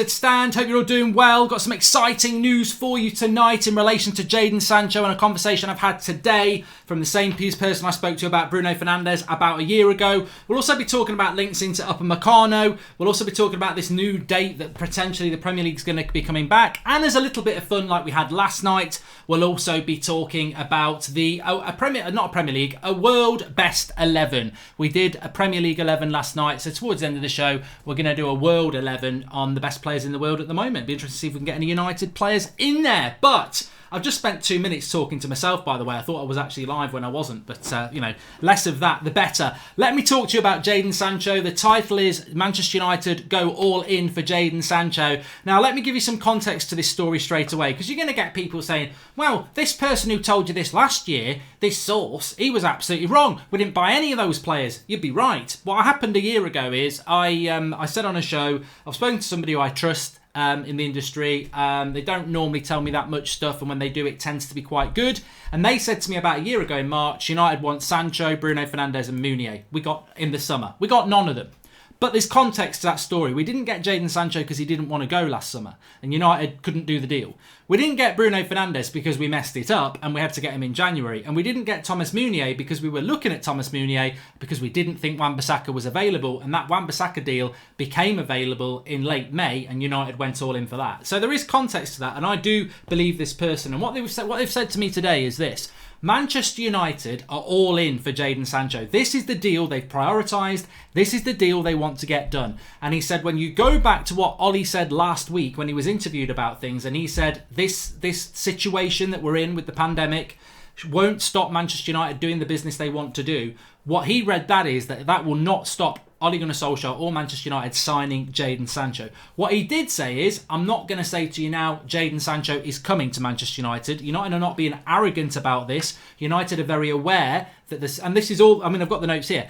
Stand, hope you're all doing well. Got some exciting news for you tonight in relation to Jadon Sancho and a conversation I've had today from the same person I spoke to about Bruno Fernandes about a year ago. We'll also be talking about links into Upper Meccano. We'll also be talking about this new date that potentially the Premier League's going to be coming back. And as a little bit of fun like we had last night, we'll also be talking about a World Best 11. We did a Premier League 11 last night, so towards the end of the show, we're going to do a World 11 on the best players in the world at the moment. Be interested to see if we can get any United players in there. But I've just spent 2 minutes talking to myself, by the way. I thought I was actually live when I wasn't, but less of that, the better. Let me talk to you about Jadon Sancho. The title is Manchester United go all in for Jadon Sancho. Now, let me give you some context to this story straight away, because you're going to get people saying, well, this person who told you this last year, this source, he was absolutely wrong. We didn't buy any of those players. You'd be right. What happened a year ago is I said on a show, I've spoken to somebody who I trust, in the industry. They don't normally tell me that much stuff, and when they do, it tends to be quite good. And they said to me about a year ago in March, United want Sancho, Bruno Fernandes and Meunier. We got in the summer. We got none of them. But there's context to that story. We didn't get Jadon Sancho because he didn't want to go last summer, and United couldn't do the deal. We didn't get Bruno Fernandes because we messed it up and we had to get him in January. And we didn't get Thomas Meunier because we were looking at Thomas Meunier because we didn't think Wan-Bissaka was available, and that Wan-Bissaka deal became available in late May, and United went all in for that. So there is context to that, and I do believe this person. And what they've said to me today is this: Manchester United are all in for Jadon Sancho. This is the deal they've prioritised. This is the deal they want to get done. And he said, when you go back to what Ollie said last week when he was interviewed about things, and he said this situation that we're in with the pandemic won't stop Manchester United doing the business they want to do. What he read that is that will not stop Ole Gunnar Solskjaer or Manchester United signing Jadon Sancho. What he did say is, I'm not going to say to you now, Jadon Sancho is coming to Manchester United. United are not being arrogant about this. United are very aware that this, and this is all, I mean, I've got the notes here.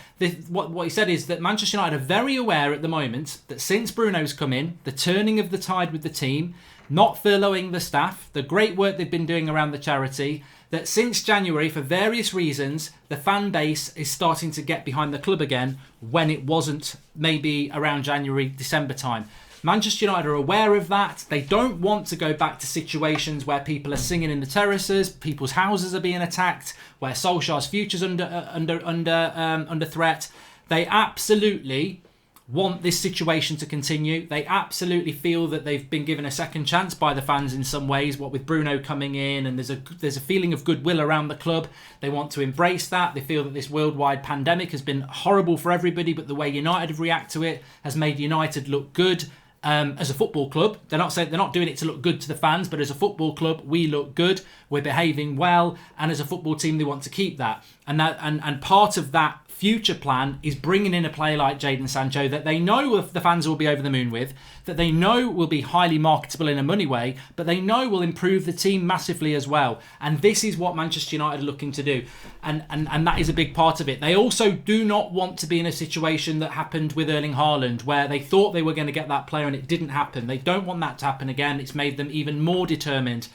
What he said is that Manchester United are very aware at the moment that since Bruno's come in, the turning of the tide with the team, not furloughing the staff, the great work they've been doing around the charity, that since January, for various reasons, the fan base is starting to get behind the club again when it wasn't maybe around January, December time. Manchester United are aware of that. They don't want to go back to situations where people are singing in the terraces, people's houses are being attacked, where Solskjaer's future's under threat. They absolutely want this situation to continue. They absolutely feel that they've been given a second chance by the fans in some ways, what with Bruno coming in, and there's a feeling of goodwill around the club. They want to embrace that. They feel that this worldwide pandemic has been horrible for everybody, but the way United have reacted to it has made United look good as a football club. They're not doing it to look good to the fans, but as a football club, we look good. We're behaving well, and as a football team, they want to keep that. And part of that future plan is bringing in a player like Jadon Sancho that they know the fans will be over the moon with, that they know will be highly marketable in a money way, but they know will improve the team massively as well. And this is what Manchester United are looking to do. And that is a big part of it. They also do not want to be in a situation that happened with Erling Haaland, where they thought they were going to get that player and it didn't happen. They don't want that to happen again. It's made them even more determined,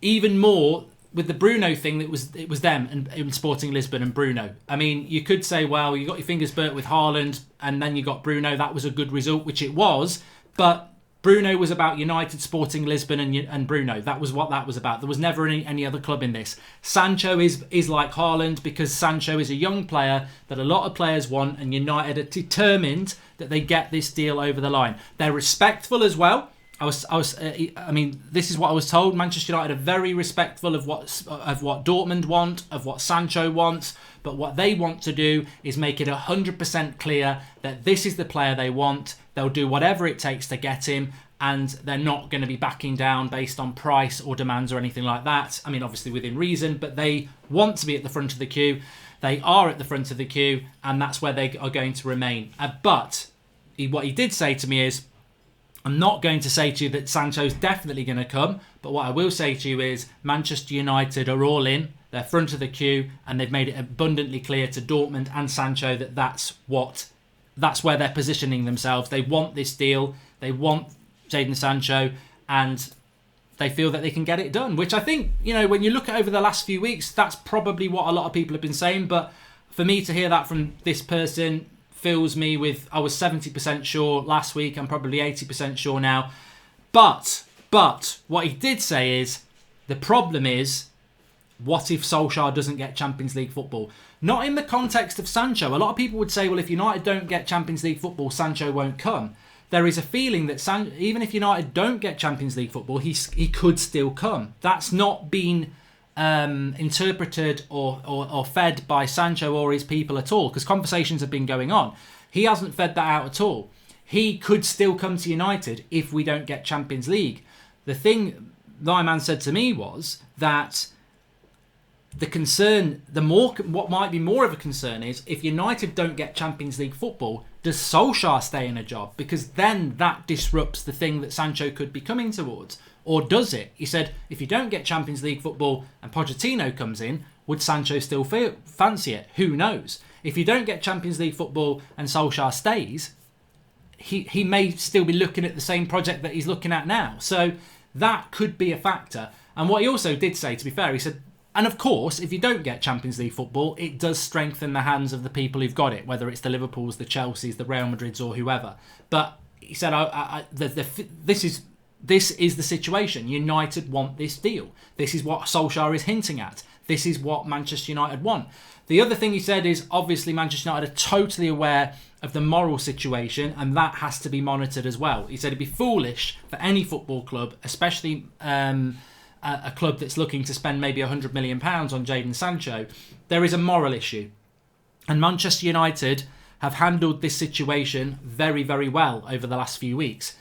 even more. With the Bruno thing, it was them and Sporting Lisbon and Bruno. I mean, you could say, well, you got your fingers burnt with Haaland and then you got Bruno. That was a good result, which it was. But Bruno was about United, Sporting Lisbon and Bruno. That was what that was about. There was never any other club in this. Sancho is like Haaland because Sancho is a young player that a lot of players want, and United are determined that they get this deal over the line. They're respectful as well. I mean, this is what I was told. Manchester United are very respectful of what Dortmund want, of what Sancho wants. But what they want to do is make it 100% clear that this is the player they want. They'll do whatever it takes to get him, and they're not going to be backing down based on price or demands or anything like that. I mean, obviously within reason, but they want to be at the front of the queue. They are at the front of the queue, and that's where they are going to remain. But what he did say to me is, I'm not going to say to you that Sancho's definitely going to come, but what I will say to you is Manchester United are all in. They're front of the queue, and they've made it abundantly clear to Dortmund and Sancho that that's where they're positioning themselves. They want this deal. They want Jadon Sancho, and they feel that they can get it done, which I think, when you look at over the last few weeks, that's probably what a lot of people have been saying. But for me to hear that from this person fills me with, I was 70% sure last week, I'm probably 80% sure now. But what he did say is, the problem is, what if Solskjaer doesn't get Champions League football? Not in the context of Sancho. A lot of people would say, well, if United don't get Champions League football, Sancho won't come. There is a feeling that even if United don't get Champions League football, he could still come. That's not been interpreted or fed by Sancho or his people at all, because conversations have been going on. He hasn't fed that out at all. He could still come to United if we don't get Champions League. The thing my man said to me was that the concern, what might be more of a concern is, if United don't get Champions League football, does Solskjaer stay in a job? Because then that disrupts the thing that Sancho could be coming towards. Or does it? He said, if you don't get Champions League football and Pochettino comes in, would Sancho still fancy it? Who knows? If you don't get Champions League football and Solskjaer stays, he may still be looking at the same project that he's looking at now. So that could be a factor. And what he also did say, to be fair, he said, and of course, if you don't get Champions League football, it does strengthen the hands of the people who've got it, whether it's the Liverpools, the Chelseas, the Real Madrids, or whoever. But he said, this is the situation. United want this deal. This is what Solskjaer is hinting at. This is what Manchester United want. The other thing he said is, obviously, Manchester United are totally aware of the moral situation, and that has to be monitored as well. He said it'd be foolish for any football club, especially a club that's looking to spend maybe £100 million on Jadon Sancho. There is a moral issue. And Manchester United have handled this situation very, very well over the last few weeks.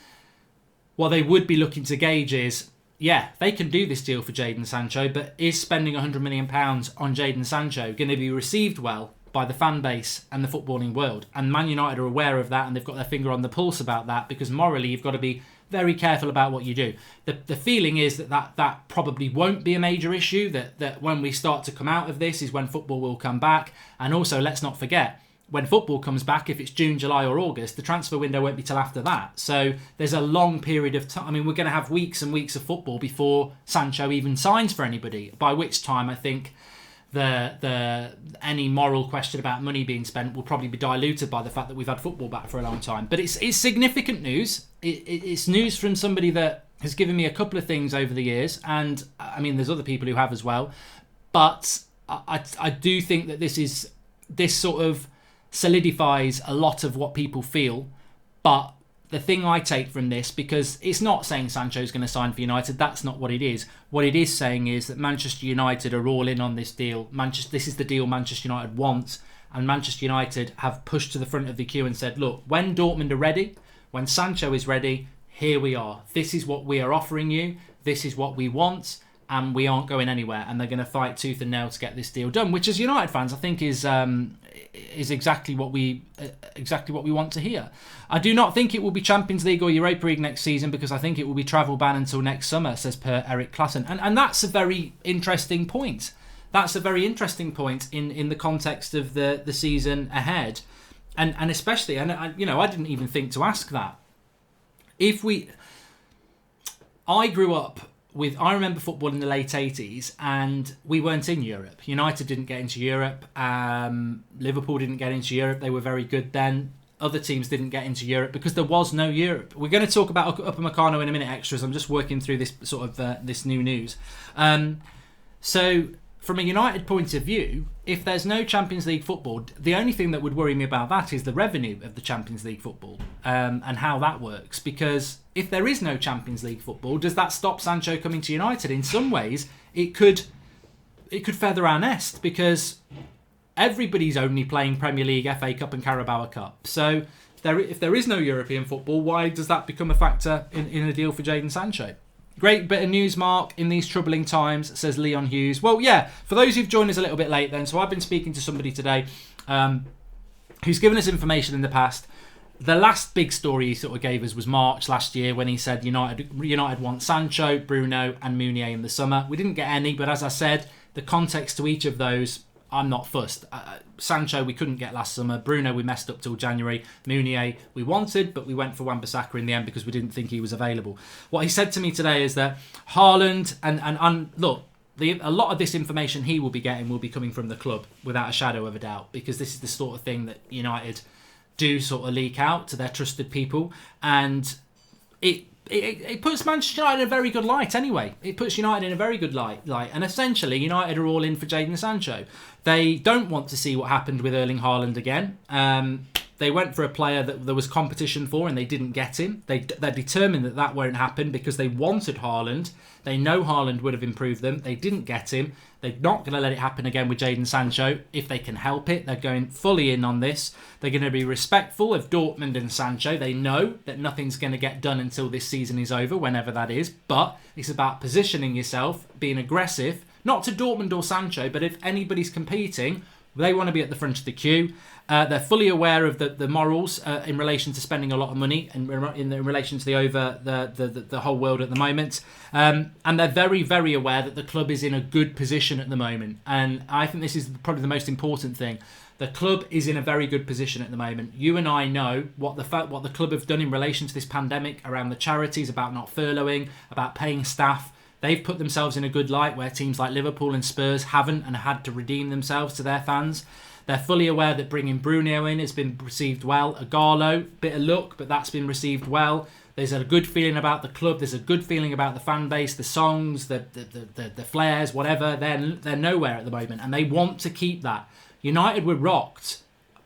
What they would be looking to gauge is, yeah, they can do this deal for Jadon Sancho, but is spending £100 million on Jadon Sancho going to be received well by the fan base and the footballing world? And Man United are aware of that, and they've got their finger on the pulse about that, because morally you've got to be very careful about what you do. The feeling is that probably won't be a major issue, that when we start to come out of this is when football will come back. And also, let's not forget, when football comes back, if it's June, July or August, the transfer window won't be till after that. So there's a long period of time. I mean, we're going to have weeks and weeks of football before Sancho even signs for anybody, by which time I think any moral question about money being spent will probably be diluted by the fact that we've had football back for a long time. But it's significant news. It's news from somebody that has given me a couple of things over the years, and I mean there's other people who have as well. But I do think that this sort of solidifies a lot of what people feel. But the thing I take from this, because it's not saying Sancho's going to sign for United, that's not what it is. What it is saying is that Manchester United are all in on this deal. This is the deal Manchester United wants, and Manchester United have pushed to the front of the queue and said, look, when Dortmund are ready, when Sancho is ready, here we are. This is what we are offering you. This is what we want, and we aren't going anywhere. And they're going to fight tooth and nail to get this deal done, which as United fans I think is exactly what we want to hear. I do not think it will be Champions League or Europa League next season, because I think it will be travel ban until next summer, says per Eric Klassen. And that's a very interesting point. That's a very interesting point in the context of the season ahead. And especially, and I didn't even think to ask that. I grew up I remember football in the late 80s, and we weren't in Europe. United didn't get into Europe. Liverpool didn't get into Europe. They were very good then. Other teams didn't get into Europe because there was no Europe. We're going to talk about Upper Meccano in a minute, extras. I'm just working through this sort of this new news. So from a United point of view, if there's no Champions League football, the only thing that would worry me about that is the revenue of the Champions League football, and how that works. Because if there is no Champions League football, does that stop Sancho coming to United? In some ways, it could feather our nest, because everybody's only playing Premier League, FA Cup and Carabao Cup. So if there is no European football, why does that become a factor in a deal for Jadon Sancho? Great bit of news, Mark, in these troubling times, says Leon Hughes. Well, yeah, for those who've joined us a little bit late then, so I've been speaking to somebody today who's given us information in the past. The last big story he sort of gave us was March last year, when he said United want Sancho, Bruno and Meunier in the summer. We didn't get any, but as I said, the context to each of those, I'm not fussed. Sancho we couldn't get last summer. Bruno we messed up till January. Meunier we wanted, but we went for Wan-Bissaka in the end because we didn't think he was available. What he said to me today is that Haaland and look, a lot of this information he will be getting will be coming from the club, without a shadow of a doubt, because this is the sort of thing that United do sort of leak out to their trusted people, and it it puts Manchester United in a very good light anyway. It puts United in a very good light. And essentially, United are all in for Jadon Sancho. They don't want to see what happened with Erling Haaland again. They went for a player that there was competition for and they didn't get him. They're determined that won't happen because they wanted Haaland. They know Haaland would have improved them. They didn't get him. They're not going to let it happen again with Jadon Sancho if they can help it. They're going fully in on this. They're going to be respectful of Dortmund and Sancho. They know that nothing's going to get done until this season is over, whenever that is. But it's about positioning yourself, being aggressive, not to Dortmund or Sancho, but if anybody's competing, they want to be at the front of the queue. They're fully aware of the morals in relation to spending a lot of money and in relation to the whole world at the moment. And they're very, very aware that the club is in a good position at the moment. And I think this is probably the most important thing. The club is in a very good position at the moment. You and I know what the club have done in relation to this pandemic around the charities, about not furloughing, about paying staff. They've put themselves in a good light where teams like Liverpool and Spurs haven't and had to redeem themselves to their fans. They're fully aware that bringing Bruno in has been received well. Agarlo, bit of luck, but that's been received well. There's a good feeling about the club. There's a good feeling about the fan base, the songs, the flares, whatever. They're nowhere at the moment, and they want to keep that. United were rocked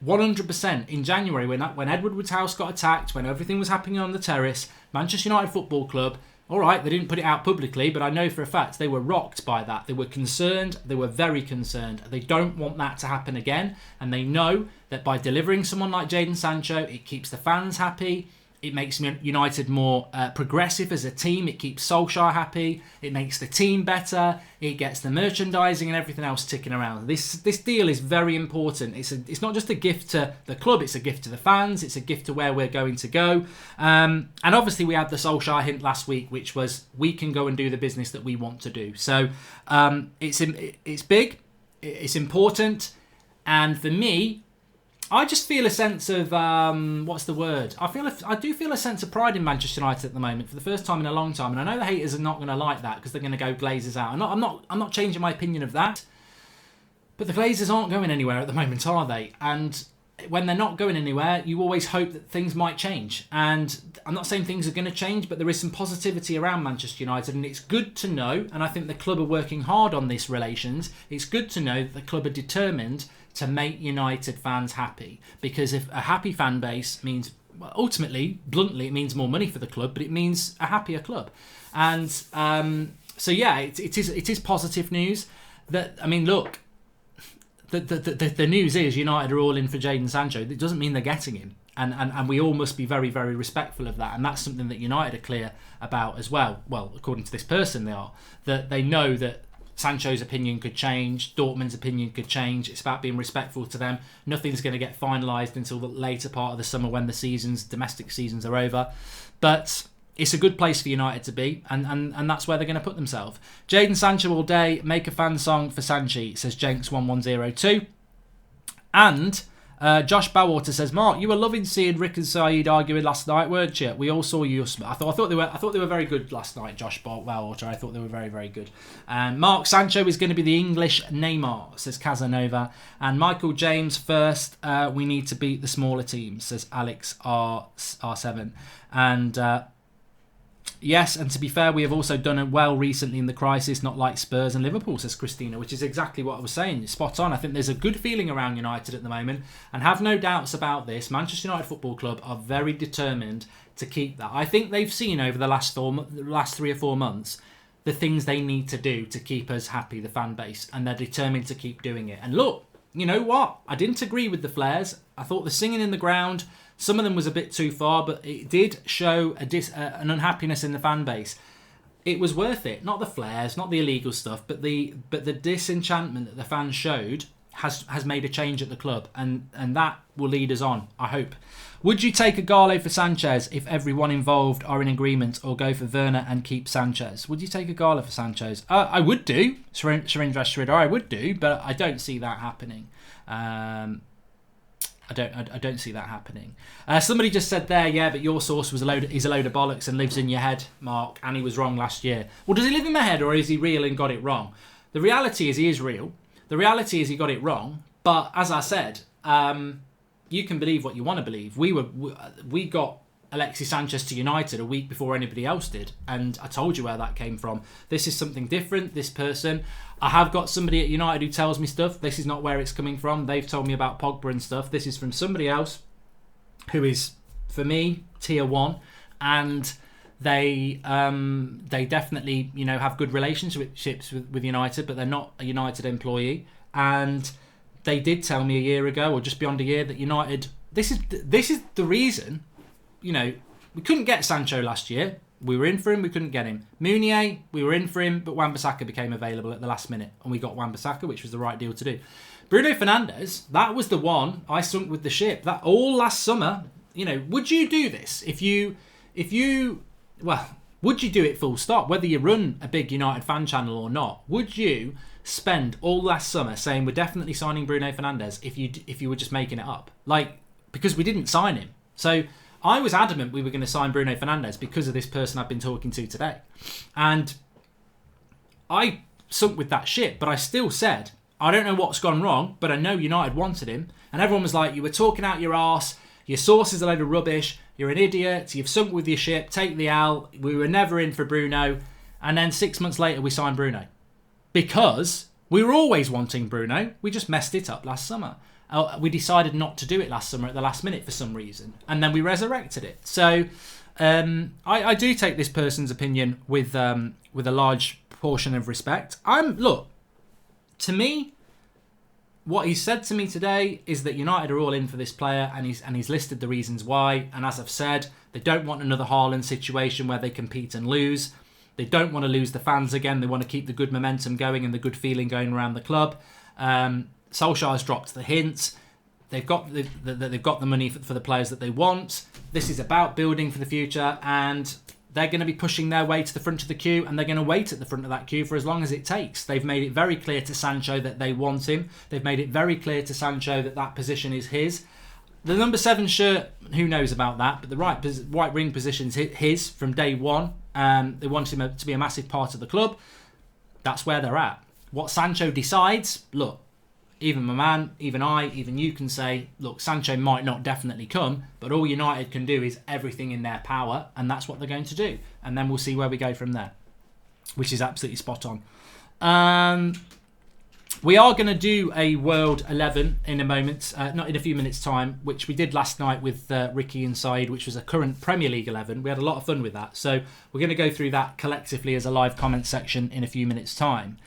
100% in January when Edward Wood's house got attacked, when everything was happening on the terrace. Manchester United Football Club, all right, they didn't put it out publicly, but I know for a fact they were rocked by that. They were concerned. They were very concerned. They don't want that to happen again. And they know that by delivering someone like Jadon Sancho, it keeps the fans happy. It makes United more progressive as a team. It keeps Solskjaer happy. It makes the team better. It gets the merchandising and everything else ticking around. This deal is very important. It's not just a gift to the club. It's a gift to the fans. It's a gift to where we're going to go. And obviously we had the Solskjaer hint last week, which was we can go and do the business that we want to do. So it's big. It's important. And for me, I just feel a sense of what's the word? I do feel a sense of pride in Manchester United at the moment for the first time in a long time, and I know the haters are not going to like that because they're going to go Glazers out. I'm not changing my opinion of that, but the Glazers aren't going anywhere at the moment, are they? And when they're not going anywhere, you always hope that things might change. And I'm not saying things are going to change, but there is some positivity around Manchester United, and it's good to know. And I think the club are working hard on this relations. It's good to know that the club are determined to make United fans happy, because if a happy fan base means, well, ultimately, bluntly, it means more money for the club, but it means a happier club. And so yeah, it is positive news. That, I mean, look, the news is United are all in for Jadon Sancho. It doesn't mean they're getting him, and we all must be very, very respectful of that. And that's something that United are clear about as well. Well, according to this person, they are, that they know that Sancho's opinion could change, Dortmund's opinion could change. It's about being respectful to them. Nothing's going to get finalised until the later part of the summer when the domestic seasons are over. But it's a good place for United to be, and that's where they're going to put themselves. Jadon Sancho all day, make a fan song for Sanchi, says Jenks1102. And Josh Bowater says, Mark, you were loving seeing Rick and Saeed arguing last night, weren't you? We all saw you. I thought they were very good last night, Josh Bowater. I thought they were very, very good. Mark, Sancho is going to be the English Neymar, says Casanova. And Michael James first. We need to beat the smaller teams, says Alex R7. And yes, and to be fair, we have also done it well recently in the crisis, not like Spurs and Liverpool, says Christina, which is exactly what I was saying. Spot on. I think there's a good feeling around United at the moment, and have no doubts about this. Manchester United Football Club are very determined to keep that. I think they've seen over the last 3 or 4 months the things they need to do to keep us happy, the fan base, and they're determined to keep doing it. And look, you know what? I didn't agree with the flares. I thought the singing in the ground, some of them was a bit too far, but it did show an unhappiness in the fan base. It was worth it. Not the flares, not the illegal stuff, but the disenchantment that the fans showed has made a change at the club, and that will lead us on, I hope. Would you take a Agarlo for Sanchez if everyone involved are in agreement, or go for Werner and keep Sanchez? Would you take a Agarlo for Sanchez? I would do, Surendra Sridhar, I would do, but I don't see that happening. I don't see that happening. Somebody just said there, yeah, but your source is a load of bollocks and lives in your head, Mark, and he was wrong last year. Well, does he live in my head, or is he real and got it wrong? The reality is he is real. The reality is he got it wrong. But as I said, you can believe what you want to believe. We got Alexis Sanchez to United a week before anybody else did. And I told you where that came from. This is something different, this person. I have got somebody at United who tells me stuff. This is not where it's coming from. They've told me about Pogba and stuff. This is from somebody else who is, for me, tier 1. And they definitely, have good relationships with United, but they're not a United employee. And they did tell me a year ago, or just beyond a year, that United... This is the reason, we couldn't get Sancho last year. We were in for him, we couldn't get him. Meunier, we were in for him, but Wan-Bissaka became available at the last minute, and we got Wan-Bissaka, which was the right deal to do. Bruno Fernandes, that was the one I sunk with the ship. That all last summer, would you do this? Would you do it full stop? Whether you run a big United fan channel or not, would you spend all last summer saying we're definitely signing Bruno Fernandes if you were just making it up? Because we didn't sign him. So I was adamant we were going to sign Bruno Fernandes because of this person I've been talking to today. And I sunk with that shit, but I still said, I don't know what's gone wrong, but I know United wanted him. And everyone was like, you were talking out your arse, your source is a load of rubbish, you're an idiot, you've sunk with your ship, take the L, we were never in for Bruno. And then 6 months later, we signed Bruno. Because we were always wanting Bruno, we just messed it up last summer. We decided not to do it last summer at the last minute for some reason. And then we resurrected it. So I do take this person's opinion with a large portion of respect. Look, to me, what he said to me today is that United are all in for this player, and he's listed the reasons why. And as I've said, they don't want another Haaland situation where they compete and lose. They don't want to lose the fans again. They want to keep the good momentum going and the good feeling going around the club. Solskjaer's dropped the hint. They've got the money for the players that they want. This is about building for the future, and they're going to be pushing their way to the front of the queue, and they're going to wait at the front of that queue for as long as it takes. They've made it very clear to Sancho that they want him. They've made it very clear to Sancho that position is his. The number 7 shirt, who knows about that, but the right wing position's his from day one. They want him to be a massive part of the club. That's where they're at. What Sancho decides, look, even my man, even even you can say, look, Sancho might not definitely come, but all United can do is everything in their power, and that's what they're going to do. And then we'll see where we go from there, which is absolutely spot on. We are going to do a World 11 in a moment, not in a few minutes' time, which we did last night with Ricky and Said, which was a current Premier League 11. We had a lot of fun with that. So we're going to go through that collectively as a live comment section in a few minutes' time.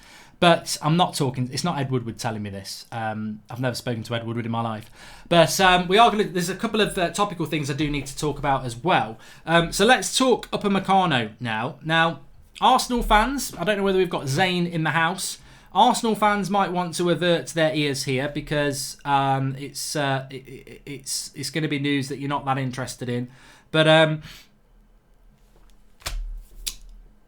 But I'm not talking, it's not Ed Woodward telling me this. I've never spoken to Ed Woodward in my life. But we are going to, there's a couple of topical things I do need to talk about as well. So let's talk Upamecano now. Now, Arsenal fans, I don't know whether we've got Zane in the house. Arsenal fans might want to avert their ears here because it's going to be news that you're not that interested in. But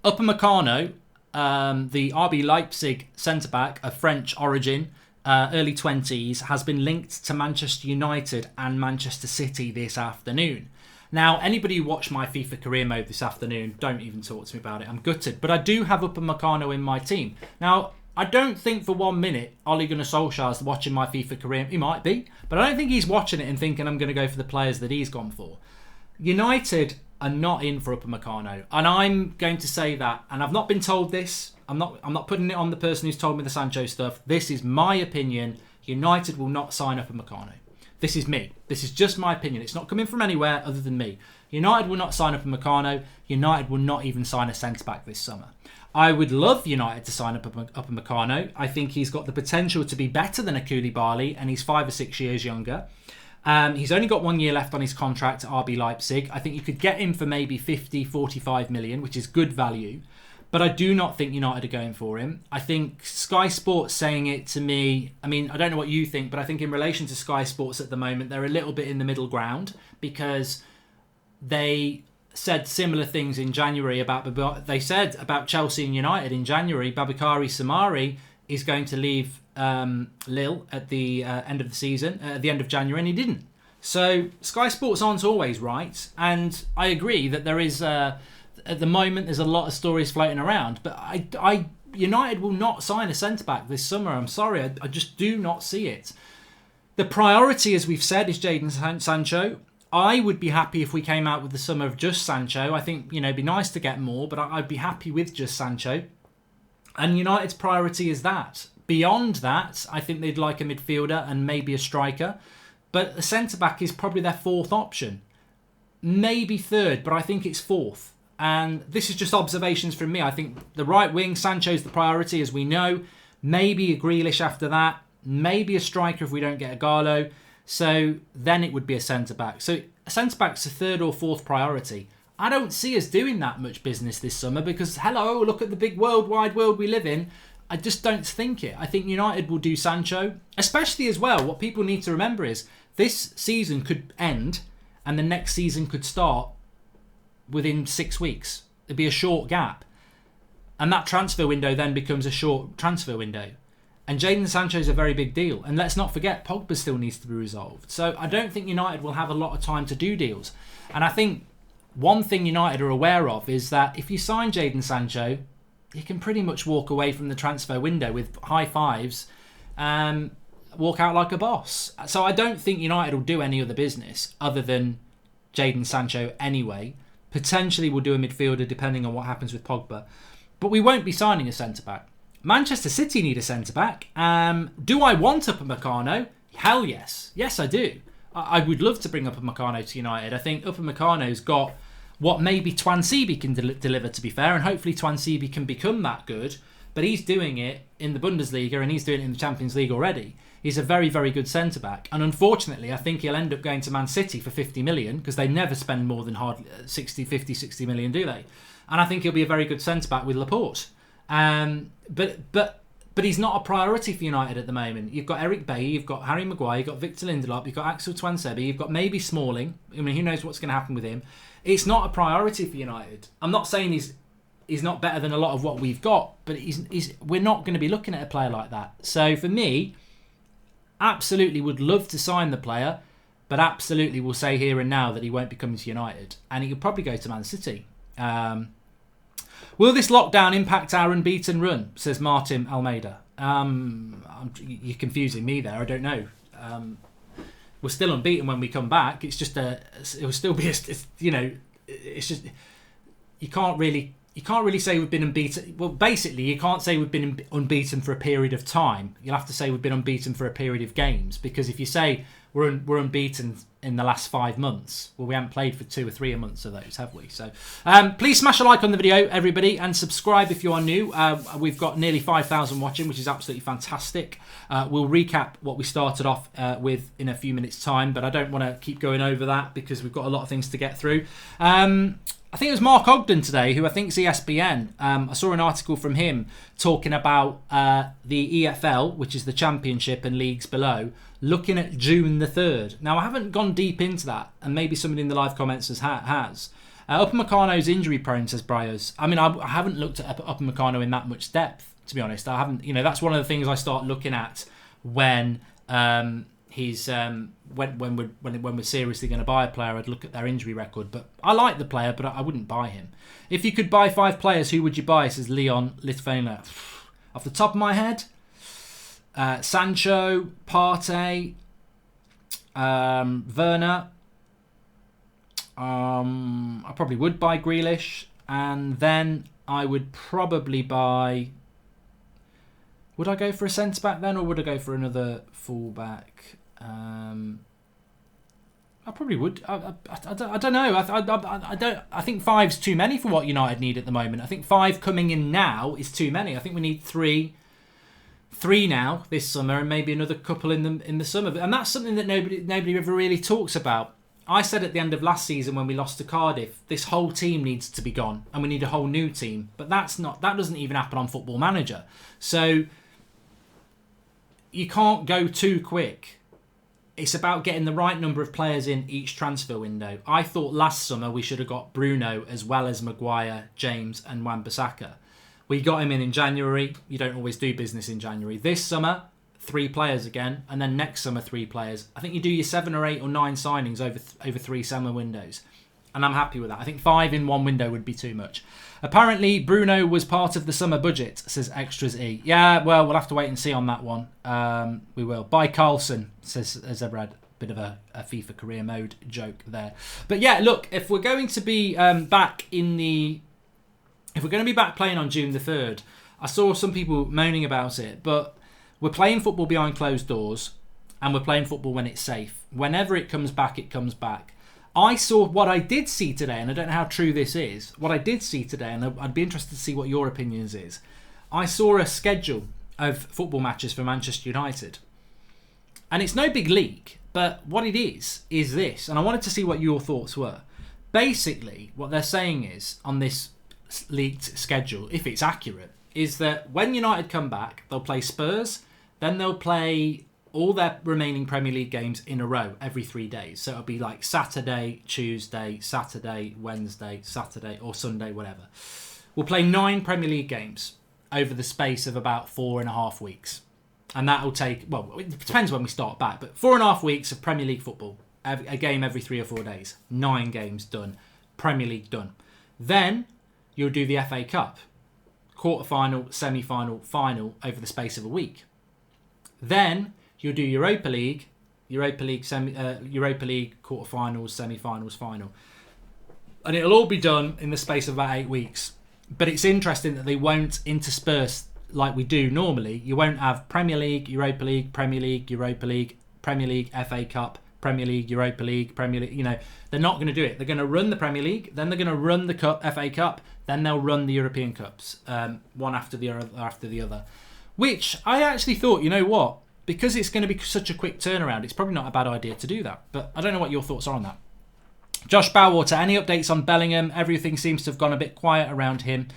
Upamecano, the RB Leipzig centre-back of French origin, early 20s, has been linked to Manchester United and Manchester City this afternoon. Now, anybody who watched my FIFA career mode this afternoon, don't even talk to me about it. I'm gutted. But I do have Upamecano in my team. Now, I don't think for 1 minute Ole Gunnar Solskjaer's watching my FIFA career. He might be. But I don't think he's watching it and thinking I'm going to go for the players that he's gone for. United are not in for Upamecano, and I'm going to say that, and I've not been told this. I'm not putting it on the person who's told me the Sancho stuff. This is my opinion. United will not sign Upamecano. This is me. This is just my opinion. It's not coming from anywhere other than me. United will not sign Upamecano. United will not even sign a centre-back this summer. I would love United to sign Upamecano. I think he's got the potential to be better than a Koulibaly, and he's 5 or 6 years younger. He's only got 1 year left on his contract at RB Leipzig. I think you could get him for maybe 50, 45 million, which is good value. But I do not think United are going for him. I think Sky Sports saying it to me, I mean, I don't know what you think, but I think in relation to Sky Sports at the moment, they're a little bit in the middle ground because they said similar things in January about, they said about Chelsea and United in January, Babakari Samari is going to leave Lille at the end of the season, at the end of January, and he didn't. So Sky Sports aren't always right, and I agree that there is, at the moment, there's a lot of stories floating around, but United will not sign a centre-back this summer. I'm sorry, I just do not see it. The priority, as we've said, is Jadon Sancho. I would be happy if we came out with the summer of just Sancho. I think, it'd be nice to get more, but I'd be happy with just Sancho. And United's priority is that. Beyond that, I think they'd like a midfielder and maybe a striker. But the centre-back is probably their fourth option. Maybe third, but I think it's fourth. And this is just observations from me. I think the right wing, Sancho's the priority, as we know. Maybe a Grealish after that. Maybe a striker if we don't get a Gallo. So then it would be a centre-back. So a centre-back's a third or fourth priority. I don't see us doing that much business this summer because, hello, look at the big worldwide world we live in. I just don't think it. I think United will do Sancho. Especially as well, what people need to remember is this season could end and the next season could start within 6 weeks. It'd be a short gap. And that transfer window then becomes a short transfer window. And Jadon Sancho is a very big deal. And let's not forget, Pogba still needs to be resolved. So I don't think United will have a lot of time to do deals. And I think one thing United are aware of is that if you sign Jadon Sancho, you can pretty much walk away from the transfer window with high fives and walk out like a boss. So I don't think United will do any other business other than Jadon Sancho anyway. Potentially we'll do a midfielder depending on what happens with Pogba. But we won't be signing a centre-back. Manchester City need a centre-back. Do I want Upamecano? Hell yes. Yes, I do. I would love to bring Upamecano to United. I think Upamecano's got what maybe Twansibi can deliver, to be fair, and hopefully Twansibi can become that good. But he's doing it in the Bundesliga and he's doing it in the Champions League already. He's a very, very good centre-back. And unfortunately, I think he'll end up going to Man City for 50 million because they never spend more than hardly 60 million, do they? And I think he'll be a very good centre-back with Laporte. But he's not a priority for United at the moment. You've got Eric Bailly, you've got Harry Maguire, you've got Victor Lindelof, you've got Axel Twansebi, you've got maybe Smalling. I mean, who knows what's going to happen with him? It's not a priority for United. I'm not saying he's not better than a lot of what we've got, but we're not going to be looking at a player like that. So for me, absolutely would love to sign the player, but absolutely will say here and now that he won't be coming to United, and he could probably go to Man City. Will this lockdown impact our unbeaten run? Says Martin Almeida. You're confusing me there. I don't know. We're still unbeaten when we come back. It's just it will still be it's just you can't really say we've been unbeaten. Well, basically, you can't say we've been unbeaten for a period of time. You'll have to say we've been unbeaten for a period of games, because if you say we're unbeaten in the last 5 months, well, we haven't played for 2 or 3 months of those, have we? So please smash a like on the video, everybody, and subscribe if you are new. We've got nearly 5,000 watching, which is absolutely fantastic. We'll recap what we started off with in a few minutes' time, but I don't want to keep going over that because we've got a lot of things to get through. I think it was Mark Ogden today, who I think is ESPN. I saw an article from him talking about the EFL, which is the championship and leagues below, looking at June the 3rd. Now, I haven't gone deep into that, and maybe somebody in the live comments has. Upamecano's injury prone, says Bryos. I mean, I haven't looked at Upamecano in that much depth, to be honest. I haven't. That's one of the things I start looking at when he's when we're seriously going to buy a player. I'd look at their injury record. But I like the player, but I wouldn't buy him. If you could buy 5 players, who would you buy? Says Leon Lithuania. Off the top of my head, Sancho, Partey, Werner. I probably would buy Grealish, and then I would probably buy. Would I go for a centre back then, or would I go for another full back? I probably would. I don't know. I don't. I think 5's too many for what United need at the moment. I think 5 coming in now is too many. I think we need 3 now this summer, and maybe another couple in the summer. And that's something that nobody ever really talks about. I said at the end of last season when we lost to Cardiff, this whole team needs to be gone, and we need a whole new team. But that doesn't even happen on Football Manager. So you can't go too quick. It's about getting the right number of players in each transfer window. I thought last summer we should have got Bruno as well as Maguire, James and Wan-Bissaka. We got him in January. You don't always do business in January. This summer, 3 players again, and then next summer 3 players. I think you do your 7 or 8 or 9 signings over 3 summer windows, and I'm happy with that. I think 5 in one window would be too much. Apparently, Bruno was part of the summer budget, says Extras E. Yeah, well, we'll have to wait and see on that one. We will. Buy Carlson, says Zebrad bit of a FIFA career mode joke there. But yeah, look, if we're going to be back playing on June the 3rd, I saw some people moaning about it, but we're playing football behind closed doors, and we're playing football when it's safe. Whenever it comes back, it comes back. What I did see today, and I don't know how true this is, what I did see today, and I'd be interested to see what your opinions is, I saw a schedule of football matches for Manchester United. And it's no big league, but what it is this, and I wanted to see what your thoughts were. Basically, what they're saying is, on this leaked schedule, if it's accurate, is that when United come back, they'll play Spurs, then they'll play all their remaining Premier League games in a row every 3 days. So it'll be like Saturday, Tuesday, Saturday, Wednesday, Saturday, or Sunday, whatever. We'll play 9 Premier League games over the space of about 4.5 weeks. And that'll take, well, it depends when we start back, but 4.5 weeks of Premier League football, a game every 3 or 4 days. 9 games done. Premier League done. Then you'll do the FA Cup. Quarter-final, semi-final, final over the space of a week. Then you'll do Europa League quarter-finals, semi-finals, final. And it'll all be done in the space of about 8 weeks. But it's interesting that they won't intersperse like we do normally. You won't have Premier League, Europa League, Premier League, Europa League, Premier League, FA Cup, Premier League, Europa League, Premier League. You know, they're not going to do it. They're going to run the Premier League, then they're going to run the Cup, FA Cup, then they'll run the European Cups, one after the other. Which I actually thought, you know what? Because it's going to be such a quick turnaround, it's probably not a bad idea to do that. But I don't know what your thoughts are on that. Josh Bowater, any updates on Bellingham? Everything seems to have gone a bit quiet around him.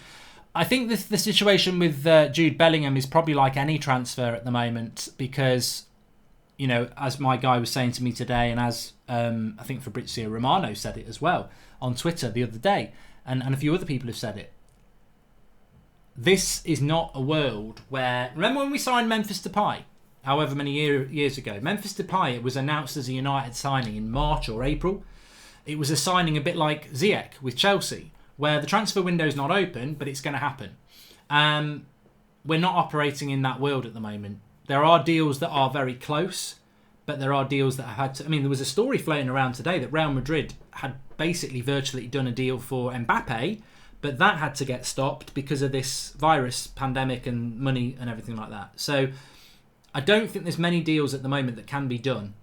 I think the situation with Jude Bellingham is probably like any transfer at the moment because, you know, as my guy was saying to me today, and as I think Fabrizio Romano said it as well on Twitter the other day, and a few other people have said it, this is not a world where... Remember when we signed Memphis Depay, however many years ago? Memphis Depay, it was announced as a United signing in March or April. It was a signing a bit like Ziyech with Chelsea, where the transfer window's not open, but it's going to happen. We're not operating in that world at the moment. There are deals that are very close, but there are deals that have had to... I mean, there was a story floating around today that Real Madrid had basically virtually done a deal for Mbappe, but that had to get stopped because of this virus pandemic and money and everything like that. So I don't think there's many deals at the moment that can be done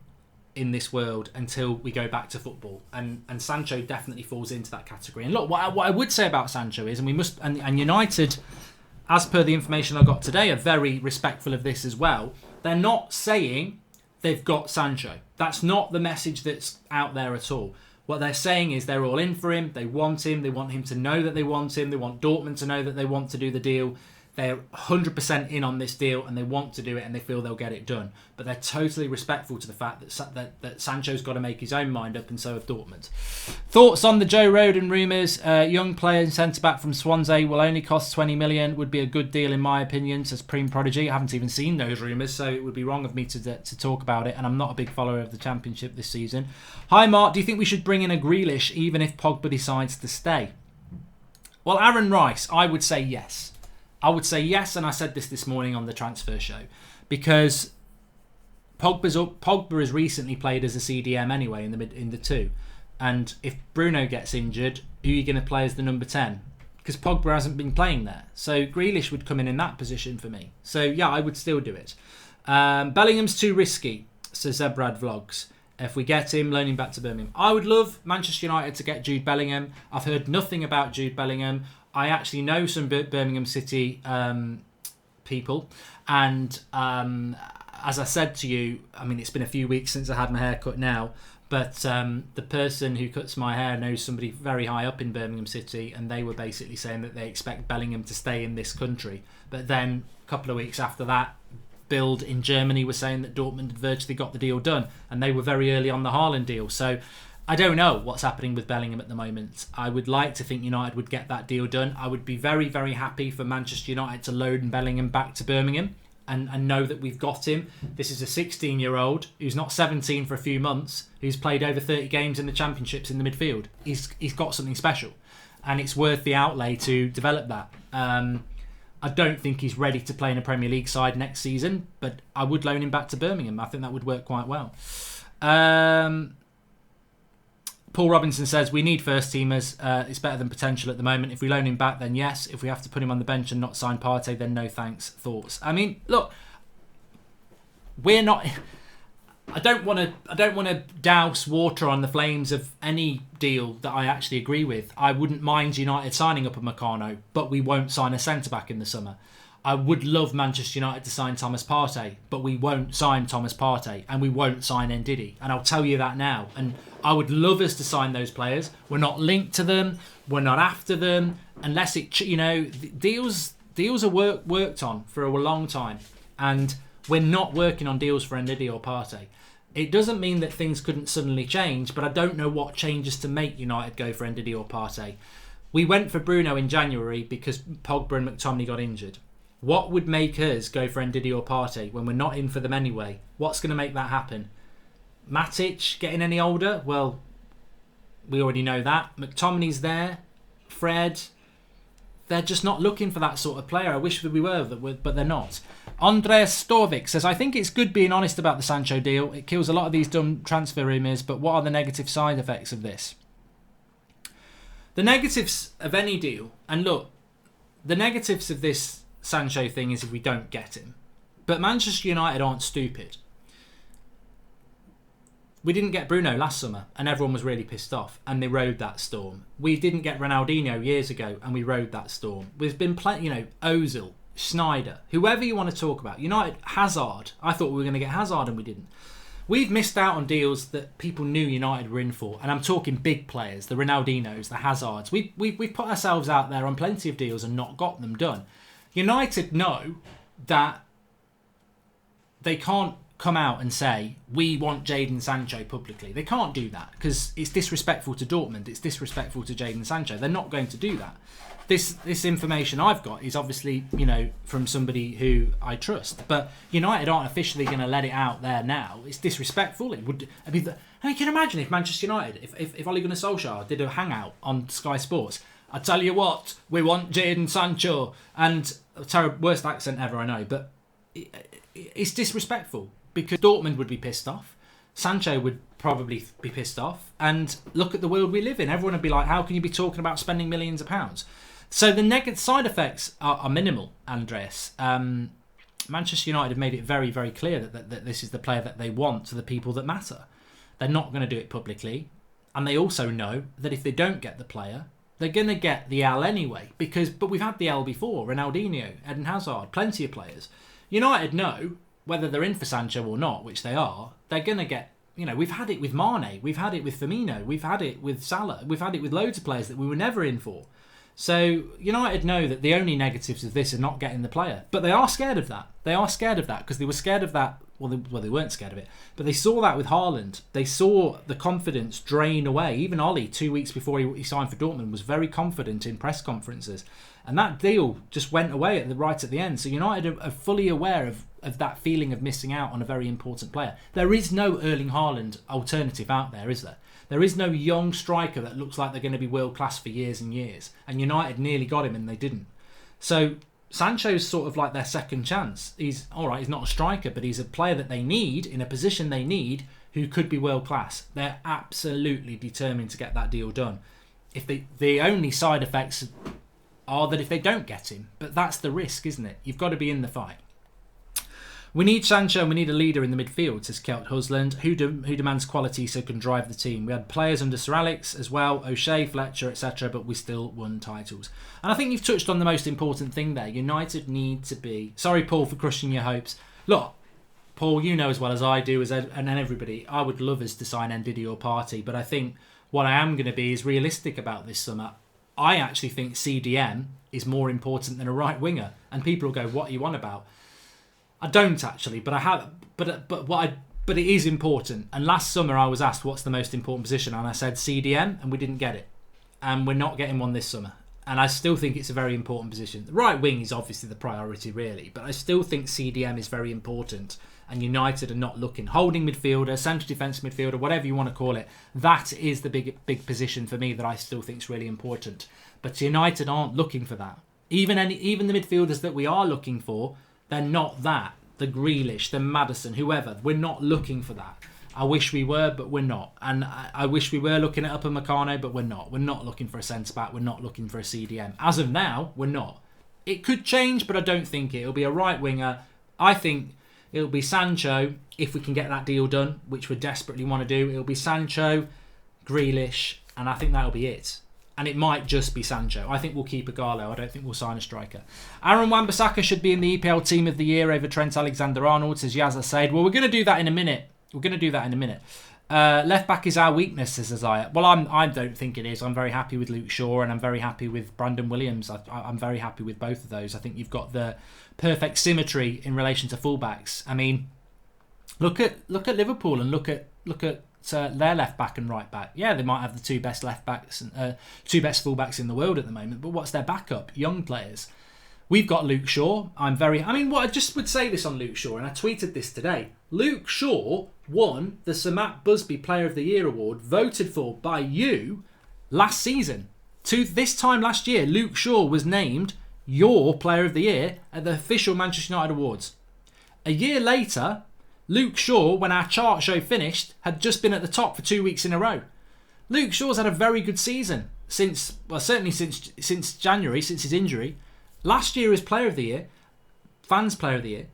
in this world until we go back to football, and Sancho definitely falls into that category. And look, what I would say about Sancho is, and we must, and United, as per the information I got today, are very respectful of this as well. They're not saying they've got Sancho. That's not the message that's out there at all. What they're saying is they're all in for him. They want him. They want him to know that they want him. They want Dortmund to know that they want to do the deal. They're 100% in on this deal and they want to do it and they feel they'll get it done. But they're totally respectful to the fact that Sancho's got to make his own mind up, and so have Dortmund. Thoughts on the Joe Rodon rumours? Young player and centre-back from Swansea will only cost 20 million. Would be a good deal in my opinion, says Preem Prodigy. I haven't even seen those rumours, so it would be wrong of me to talk about it, and I'm not a big follower of the Championship this season. Hi Mark, do you think we should bring in a Grealish even if Pogba decides to stay? Well, Aaron Rice, I would say yes. I would say yes, and I said this morning on the transfer show, because Pogba has recently played as a CDM anyway in the two, and if Bruno gets injured, who are you going to play as the number 10? Because Pogba hasn't been playing there, so Grealish would come in that position for me. So yeah, I would still do it. Bellingham's too risky, says Zebrad Vlogs. If we get him, loan him back to Birmingham. I would love Manchester United to get Jude Bellingham. I've heard nothing about Jude Bellingham. I actually know some Birmingham City people, and as I said to you, I mean, it's been a few weeks since I had my hair cut now, but the person who cuts my hair knows somebody very high up in Birmingham City, and they were basically saying that they expect Bellingham to stay in this country. But then a couple of weeks after that, Bild in Germany was saying that Dortmund had virtually got the deal done, and they were very early on the Haaland deal. So I don't know what's happening with Bellingham at the moment. I would like to think United would get that deal done. I would be very, very happy for Manchester United to load Bellingham back to Birmingham and know that we've got him. This is a 16-year-old who's not 17 for a few months, who's played over 30 games in the Championships in the midfield. He's got something special, and it's worth the outlay to develop that. I don't think he's ready to play in a Premier League side next season, but I would loan him back to Birmingham. I think that would work quite well. Paul Robinson says, we need first teamers. It's better than potential at the moment. If we loan him back, then yes. If we have to put him on the bench and not sign Partey, then no thanks. Thoughts? I mean, look, we're not... I don't want to douse water on the flames of any deal that I actually agree with. I wouldn't mind United signing up a Meccano, but we won't sign a centre-back in the summer. I would love Manchester United to sign Thomas Partey, but we won't sign Thomas Partey, and we won't sign Ndidi. And I'll tell you that now. And I would love us to sign those players. We're not linked to them. We're not after them. Unless it, deals are worked on for a long time. And we're not working on deals for Ndidi or Partey. It doesn't mean that things couldn't suddenly change, but I don't know what changes to make United go for Ndidi or Partey. We went for Bruno in January because Pogba and McTominay got injured. What would make us go for Ndidi or Partey when we're not in for them anyway? What's going to make that happen? Matic getting any older? Well, we already know that. McTominay's there. Fred. They're just not looking for that sort of player. I wish that we were, but they're not. Andreas Storvik says, I think it's good being honest about the Sancho deal. It kills a lot of these dumb transfer rumours, but what are the negative side effects of this? The negatives of any deal, and look, the negatives of this Sancho thing is if we don't get him. But Manchester United aren't stupid. We didn't get Bruno last summer and everyone was really pissed off and they rode that storm. We didn't get Ronaldinho years ago and we rode that storm. There's been plenty, Ozil, Sneijder, whoever you want to talk about. United, Hazard. I thought we were going to get Hazard and we didn't. We've missed out on deals that people knew United were in for. And I'm talking big players, the Ronaldinos, the Hazards. We've put ourselves out there on plenty of deals and not got them done. United know that they can't come out and say, we want Jadon Sancho publicly. They can't do that because it's disrespectful to Dortmund. It's disrespectful to Jadon Sancho. They're not going to do that. This information I've got is obviously, from somebody who I trust. But United aren't officially going to let it out there now. It's disrespectful. It would. I mean, you can imagine if Manchester United, if Ole Gunnar Solskjaer did a hangout on Sky Sports. I tell you what, we want Jadon Sancho, and worst accent ever, I know, but it's disrespectful because Dortmund would be pissed off. Sancho would probably be pissed off. And look at the world we live in. Everyone would be like, how can you be talking about spending millions of pounds? So the negative side effects are minimal, Andreas. Manchester United have made it very, very clear that this is the player that they want to the people that matter. They're not going to do it publicly. And they also know that if they don't get the player, they're going to get the L anyway. But we've had the L before. Ronaldinho, Eden Hazard, plenty of players. United know whether they're in for Sancho or not, which they are, they're going to get... we've had it with Mane, we've had it with Firmino, we've had it with Salah, we've had it with loads of players that we were never in for. So United know that the only negatives of this are not getting the player. But they are scared of that. They are scared of that because they were scared of that. Well, they weren't scared of it. But they saw that with Haaland. They saw the confidence drain away. Even Ollie, 2 weeks before he signed for Dortmund, was very confident in press conferences. And that deal just went away right at the end. So United are fully aware of that feeling of missing out on a very important player. There is no Erling Haaland alternative out there, is there? There is no young striker that looks like they're going to be world class for years and years. And United nearly got him and they didn't. So Sancho's sort of like their second chance. He's all right, he's not a striker, but he's a player that they need in a position they need who could be world class. They're absolutely determined to get that deal done. The only side effects are that if they don't get him, but that's the risk, isn't it? You've got to be in the fight. We need Sancho and we need a leader in the midfield, says Kelt Husland, who demands quality so can drive the team. We had players under Sir Alex as well, O'Shea, Fletcher, etc., but we still won titles. And I think you've touched on the most important thing there. United need to be... Sorry, Paul, for crushing your hopes. Look, Paul, you know as well as I do, and everybody, I would love us to sign Ndidi or Partey, but I think what I am going to be is realistic about this summer. I actually think CDM is more important than a right winger. And people will go, what are you on about? I don't actually, but I have. But it is important. And last summer I was asked what's the most important position, and I said CDM, and we didn't get it. And we're not getting one this summer. And I still think it's a very important position. The right wing is obviously the priority, really, but I still think CDM is very important. And United are not looking. Holding midfielder, central defensive midfielder, whatever you want to call it, that is the big position for me that I still think is really important. But United aren't looking for that. Even the midfielders that we are looking for, they're not that. The Grealish, the Maddison, whoever. We're not looking for that. I wish we were, but we're not. And I wish we were looking at Upamecano, but we're not. We're not looking for a centre-back. We're not looking for a CDM. As of now, we're not. It could change, but I don't think it'll be a right winger. I think it'll be Sancho, if we can get that deal done, which we desperately want to do. It'll be Sancho, Grealish, and I think that'll be it. And it might just be Sancho. I think we'll keep Igalo. I don't think we'll sign a striker. Aaron Wan-Bissaka should be in the EPL Team of the Year over Trent Alexander-Arnold, says Yazza Said. Well, we're going to do that in a minute. Left back is our weakness, says Isaiah. Well, I don't think it is. I'm very happy with Luke Shaw and I'm very happy with Brandon Williams. I'm very happy with both of those. I think you've got the perfect symmetry in relation to fullbacks. I mean, look at Liverpool and look at their left back and right back. Yeah, they might have the two best left backs and two best fullbacks in the world at the moment, but what's their backup? Young players. We've got Luke Shaw. I just would say this on Luke Shaw, and I tweeted this today. Luke Shaw won the Sir Matt Busby Player of the Year award, voted for by you last season. To this time last year, Luke Shaw was named your Player of the Year at the official Manchester United Awards. A year later, Luke Shaw, when our chart show finished, had just been at the top for 2 weeks in a row. Luke Shaw's had a very good season since January, since his injury. Last year as Player of the Year, Fans Player of the Year.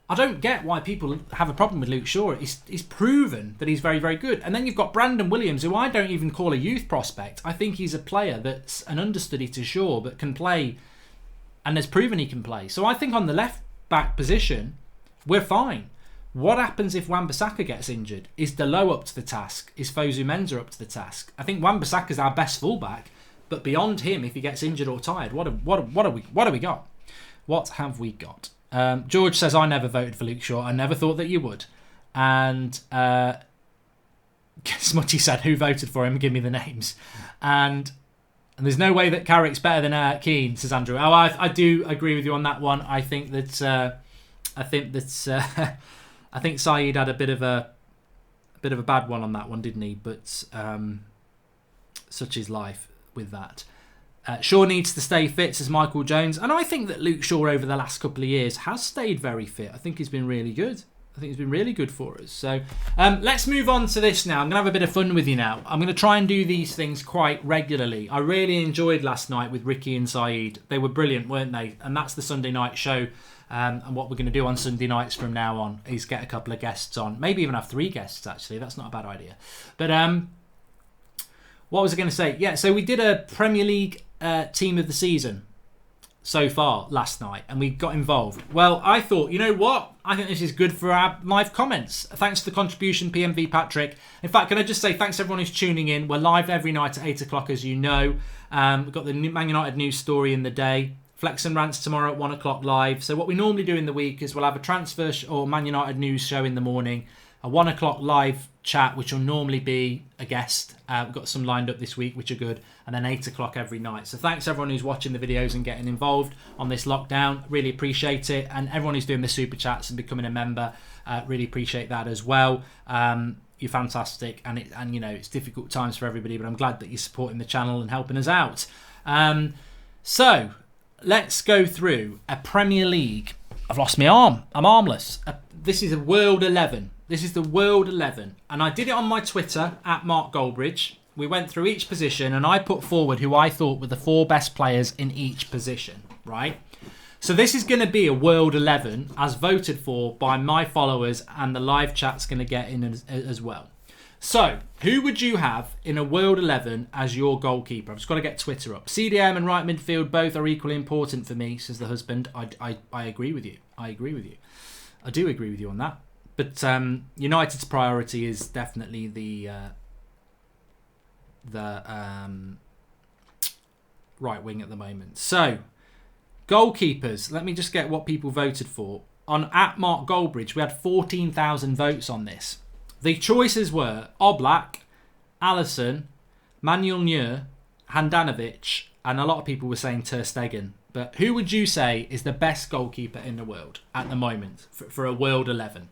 I don't get why people have a problem with Luke Shaw. He's proven that he's very, very good. And then you've got Brandon Williams, who I don't even call a youth prospect. I think he's a player that's an understudy to Shaw, but can play, and has proven he can play. So I think on the left back position, we're fine. What happens if Wan-Bissaka gets injured? Is Dalot up to the task? Is Fosu Mensah up to the task? I think Wan-Bissaka's our best fullback, but beyond him, if he gets injured or tired, what have we got? What have we got? George says, I never voted for Luke Shaw. I never thought that you would. And Smutty said, who voted for him? Give me the names. And there's no way that Carrick's better than Keane, says Andrew. Oh, I do agree with you on that one. I think Saeed had a bit of a bad one on that one, didn't he? But such is life with that. Shaw needs to stay fit, says Michael Jones. And I think that Luke Shaw over the last couple of years has stayed very fit. I think he's been really good. I think he's been really good for us. So let's move on to this now. I'm going to have a bit of fun with you now. I'm going to try and do these things quite regularly. I really enjoyed last night with Ricky and Saeed. They were brilliant, weren't they? And that's the Sunday night show. And what we're going to do on Sunday nights from now on is get a couple of guests on. Maybe even have 3 guests, actually. That's not a bad idea. But what was I going to say? Yeah, so we did a Premier League team of the season so far last night, and we got involved. Well, I thought, you know what? I think this is good for our live comments. Thanks for the contribution, PMV Patrick. In fact, can I just say thanks to everyone who's tuning in. We're live every night at 8 o'clock, as you know. We've got the Man United news story in the day. Flex and Rants tomorrow at 1 o'clock live. So what we normally do in the week is we'll have a transfer or Man United news show in the morning, a 1 o'clock live chat, which will normally be a guest. We've got some lined up this week, which are good. And then 8 o'clock every night. So thanks everyone who's watching the videos and getting involved on this lockdown. Really appreciate it. And everyone who's doing the super chats and becoming a member, really appreciate that as well. You're fantastic. And you know, it's difficult times for everybody, but I'm glad that you're supporting the channel and helping us out. So let's go through a Premier League. I've lost my arm. I'm armless. This is a World 11. This is the World 11. And I did it on my Twitter, at Mark Goldbridge. We went through each position and I put forward who I thought were the 4 best players in each position, right? So this is going to be a World 11 as voted for by my followers, and the live chat's going to get in as well. So, who would you have in a World 11 as your goalkeeper? I've just got to get Twitter up. CDM and right midfield both are equally important for me, says the husband. I agree with you. I do agree with you on that. But United's priority is definitely the right wing at the moment. So, goalkeepers. Let me just get what people voted for. On at Mark Goldbridge, we had 14,000 votes on this. The choices were Oblak, Alisson, Manuel Neuer, Handanovic, and a lot of people were saying Ter Stegen. But who would you say is the best goalkeeper in the world at the moment for a World 11?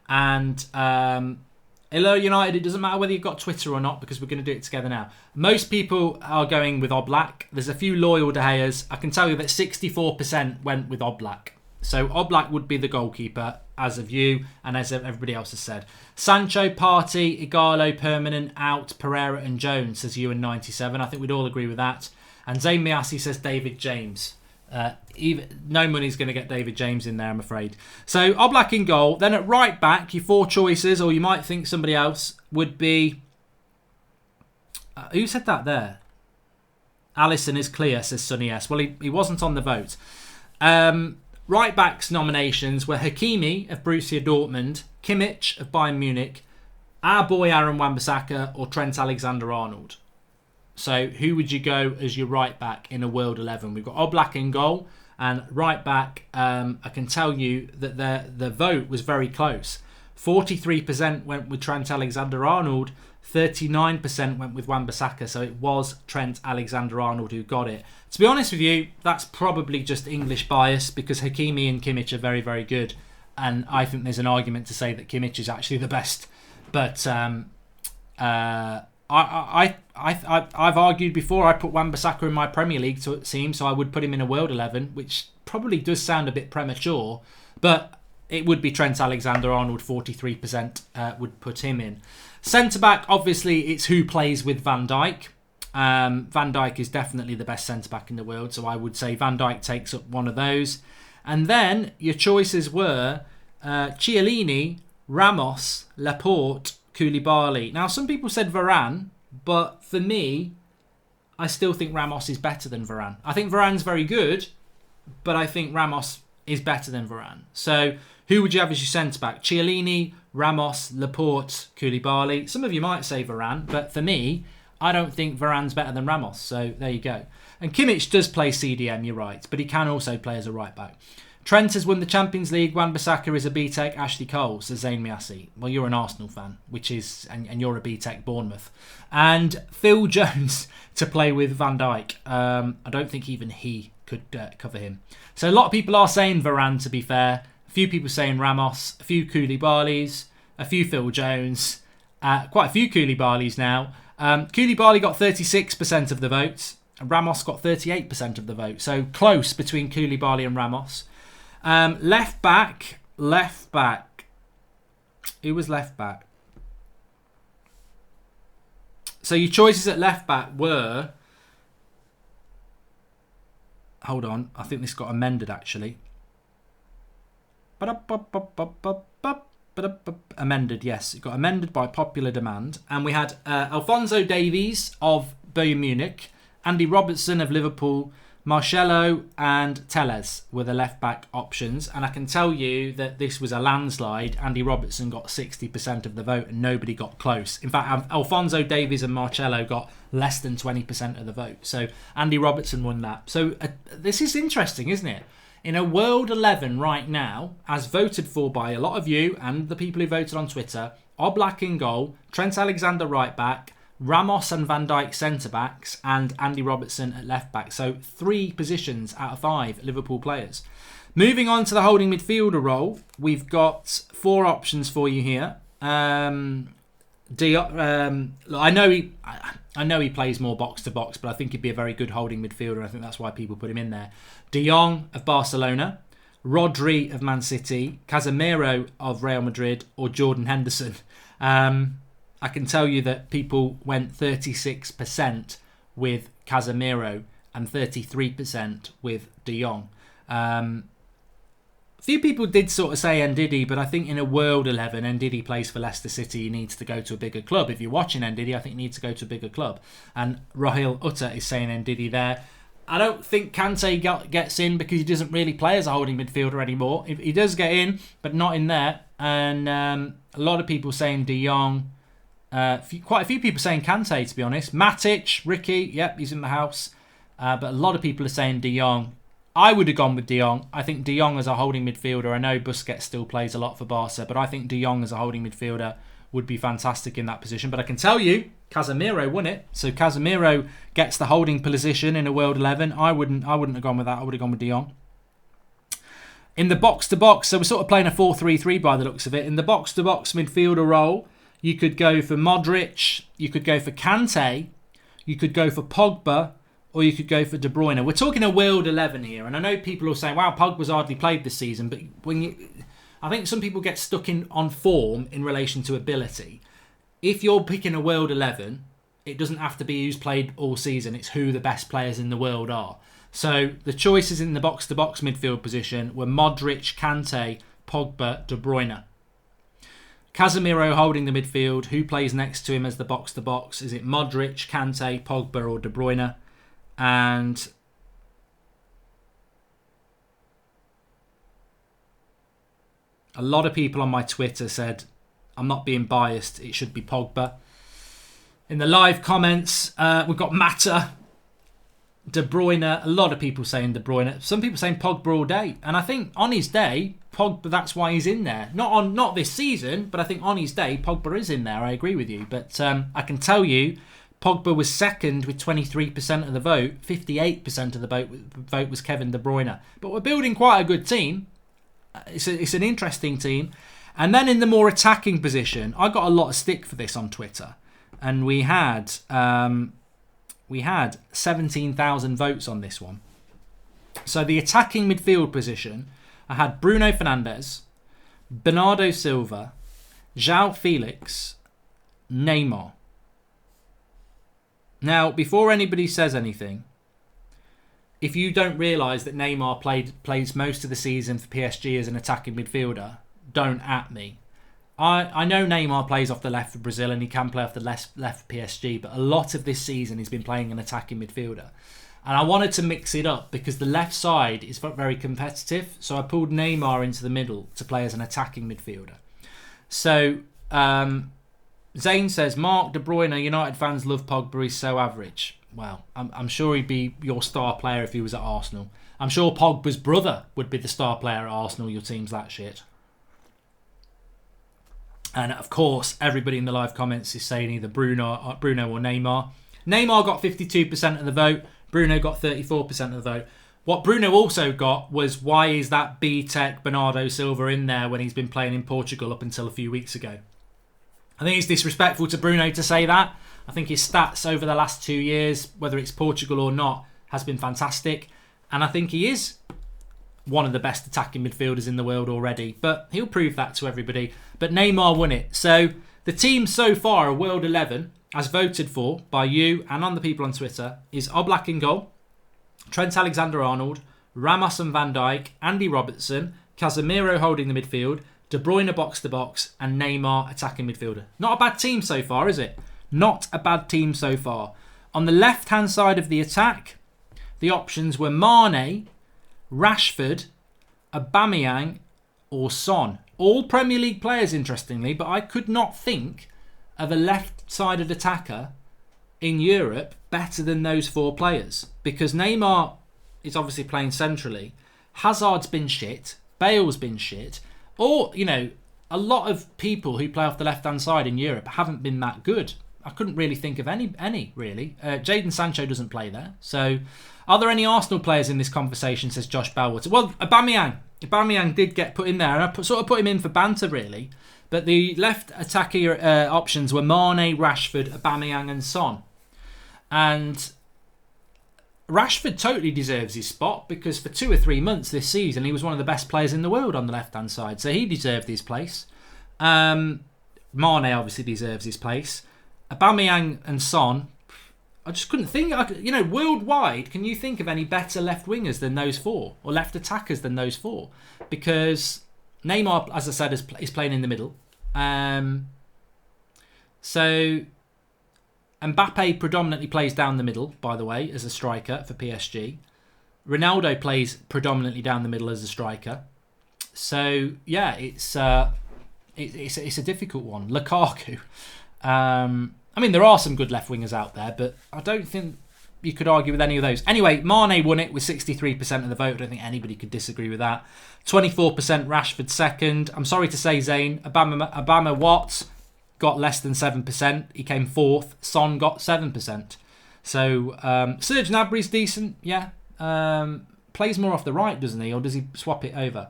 And hello United, it doesn't matter whether you've got Twitter or not, because we're going to do it together now. Most people are going with Oblak. There's a few loyal De Gea's. I can tell you that 64% went with Oblak. So Oblak would be the goalkeeper. as of you, and as everybody else has said. Sancho, Partey, Igalo, permanent, out, Pereira and Jones, says you in 97. I think we'd all agree with that. And Zayn Miasi says David James. No money's going to get David James in there, I'm afraid. So Oblak in goal. Then at right back, your 4 choices, or you might think somebody else, would be... who said that there? Alisson is clear, says Sonny S. Well, he wasn't on the vote. Right backs nominations were Hakimi of Borussia Dortmund, Kimmich of Bayern Munich, our boy Aaron Wan-Bissaka, or Trent Alexander-Arnold. So who would you go as your right back in a World 11? We've got Oblak in goal, and right back, I can tell you that the vote was very close. 43% went with Trent Alexander-Arnold, 39% went with Wan-Bissaka, so it was Trent Alexander-Arnold who got it. To be honest with you, that's probably just English bias, because Hakimi and Kimmich are very, very good, and I think there's an argument to say that Kimmich is actually the best. But I've argued before I put Wan-Bissaka in my Premier League team, so I would put him in a World 11, which probably does sound a bit premature, but it would be Trent Alexander-Arnold. 43% would put him in. Centre-back, obviously, it's who plays with Van Dijk. Van Dijk is definitely the best centre-back in the world, so I would say Van Dijk takes up one of those. And then your choices were Chiellini, Ramos, Laporte, Koulibaly. Now, some people said Varane, but for me, I still think Ramos is better than Varane. I think Varane's very good, but I think Ramos is better than Varane. So who would you have as your centre-back? Chiellini, Ramos, Laporte, Koulibaly. Some of you might say Varane, but for me, I don't think Varane's better than Ramos. So there you go. And Kimmich does play CDM, you're right, but he can also play as a right-back. Trent has won the Champions League. Wan-Bissaka is a B-Tech. Ashley Cole, says Zayn Miasi. Well, you're an Arsenal fan, which is, and you're a B-Tech Bournemouth. And Phil Jones to play with Van Dijk. I don't think even he could cover him. So a lot of people are saying Varane, to be fair. A few people saying Ramos. A few Koulibalys. A few Phil Jones. Quite a few Koulibalys now. Koulibaly got 36% of the votes. Ramos got 38% of the vote. So close between Koulibaly and Ramos. Left back. Who was left back? So your choices at left back were... Hold on, I think this got amended actually. Amended, yes. It got amended by popular demand. And we had Alphonso Davies of Bayern Munich, Andy Robertson of Liverpool, Marcelo and Telles were the left-back options. And I can tell you that this was a landslide. Andy Robertson got 60% of the vote and nobody got close. In fact, Alphonso Davies and Marcelo got less than 20% of the vote. So Andy Robertson won that. So this is interesting, isn't it? In a World 11 right now, as voted for by a lot of you and the people who voted on Twitter, Oblak in goal, Trent Alexander right back, Ramos and Van Dijk centre-backs, and Andy Robertson at left-back. So 3 positions out of 5 Liverpool players. Moving on to the holding midfielder role, we've got 4 options for you here. I know he plays more box-to-box, but I think he'd be a very good holding midfielder. I think that's why people put him in there. De Jong of Barcelona, Rodri of Man City, Casemiro of Real Madrid, or Jordan Henderson. I can tell you that people went 36% with Casemiro and 33% with De Jong. A few people did sort of say Ndidi, but I think in a World 11, Ndidi plays for Leicester City. He needs to go to a bigger club. If you're watching Ndidi, I think he needs to go to a bigger club. And Rahil Utter is saying Ndidi there. I don't think Kante gets in because he doesn't really play as a holding midfielder anymore. He does get in, but not in there. And a lot of people saying De Jong. Quite a few people saying Kante, to be honest. Matic, Ricky, yep, he's in the house. But a lot of people are saying De Jong. I would have gone with De Jong. I think De Jong as a holding midfielder, I know Busquets still plays a lot for Barca, but I think De Jong as a holding midfielder would be fantastic in that position. But I can tell you, Casemiro won it. So Casemiro gets the holding position in a World 11. I wouldn't have gone with that. I would have gone with De Jong. In the box-to-box, so we're sort of playing a 4-3-3 by the looks of it. In the box-to-box midfielder role, you could go for Modric, you could go for Kante, you could go for Pogba, or you could go for De Bruyne. We're talking a World 11 here, and I know people are saying, wow, Pogba's hardly played this season, but I think some people get stuck on form in relation to ability. If you're picking a World 11, it doesn't have to be who's played all season. It's who the best players in the world are. So the choices in the box-to-box midfield position were Modric, Kante, Pogba, De Bruyne. Casemiro holding the midfield. Who plays next to him as the box-to-box? Is it Modric, Kante, Pogba or De Bruyne? And a lot of people on my Twitter said, I'm not being biased, it should be Pogba. In the live comments, we've got Mata, De Bruyne. A lot of people saying De Bruyne. Some people saying Pogba all day. And I think on his day, Pogba, that's why he's in there. Not this season, but I think on his day, Pogba is in there. I agree with you. But I can tell you, Pogba was second with 23% of the vote. 58% of the vote was Kevin De Bruyne. But we're building quite a good team. It's an interesting team. And then in the more attacking position, I got a lot of stick for this on Twitter. And we had 17,000 votes on this one. So the attacking midfield position, I had Bruno Fernandes, Bernardo Silva, João Felix, Neymar. Now, before anybody says anything, if you don't realise that Neymar plays most of the season for PSG as an attacking midfielder, don't at me. I know Neymar plays off the left for Brazil and he can play off the left for PSG, but a lot of this season he's been playing an attacking midfielder. And I wanted to mix it up because the left side is very competitive, so I pulled Neymar into the middle to play as an attacking midfielder. So Zane says, Mark, De Bruyne, United fans love Pogba, he's so average. Well, I'm sure he'd be your star player if he was at Arsenal. I'm sure Pogba's brother would be the star player at Arsenal, your team's that shit. And of course, everybody in the live comments is saying either Bruno or Neymar. Neymar got 52% of the vote. Bruno got 34% of the vote. What Bruno also got was, why is that B-Tech Bernardo Silva in there when he's been playing in Portugal up until a few weeks ago? I think it's disrespectful to Bruno to say that. I think his stats over the last 2 years, whether it's Portugal or not, has been fantastic. And I think he is one of the best attacking midfielders in the world already. But he'll prove that to everybody. But Neymar won it. So the team so far, a World 11, as voted for by you and on the people on Twitter, is Oblak in goal, Trent Alexander-Arnold, Ramos and Van Dijk, Andy Robertson, Casemiro holding the midfield, De Bruyne box-to-box, and Neymar attacking midfielder. Not a bad team so far, is it? Not a bad team so far. On the left-hand side of the attack, the options were Mane, Rashford, Aubameyang or Son. All Premier League players, interestingly, but I could not think of a left-sided attacker in Europe better than those four players. Because Neymar is obviously playing centrally. Hazard's been shit. Bale's been shit. Or, a lot of people who play off the left-hand side in Europe haven't been that good. I couldn't really think of any really. Jadon Sancho doesn't play there. So, are there any Arsenal players in this conversation, says Josh Bellwater? Well, Aubameyang. Aubameyang did get put in there, and I sort of put him in for banter, really. But the left attacking options were Mane, Rashford, Aubameyang and Son. And Rashford totally deserves his spot, because for 2 or 3 months this season, he was one of the best players in the world on the left-hand side. So he deserved his place. Mane obviously deserves his place. Aubameyang and Son, I just couldn't think. Worldwide, can you think of any better left wingers than those four, or left attackers than those four? Because Neymar, as I said, is playing in the middle. So Mbappe predominantly plays down the middle, by the way, as a striker for PSG. Ronaldo plays predominantly down the middle as a striker. So yeah, it's a difficult one. Lukaku. There are some good left wingers out there, but I don't think you could argue with any of those. Anyway, Mane won it with 63% of the vote. I don't think anybody could disagree with that. 24% Rashford second. I'm sorry to say, Zane, Obama Watts got less than 7%. He came fourth. Son got 7%. So Serge Gnabry's decent, yeah. Plays more off the right, doesn't he? Or does he swap it over?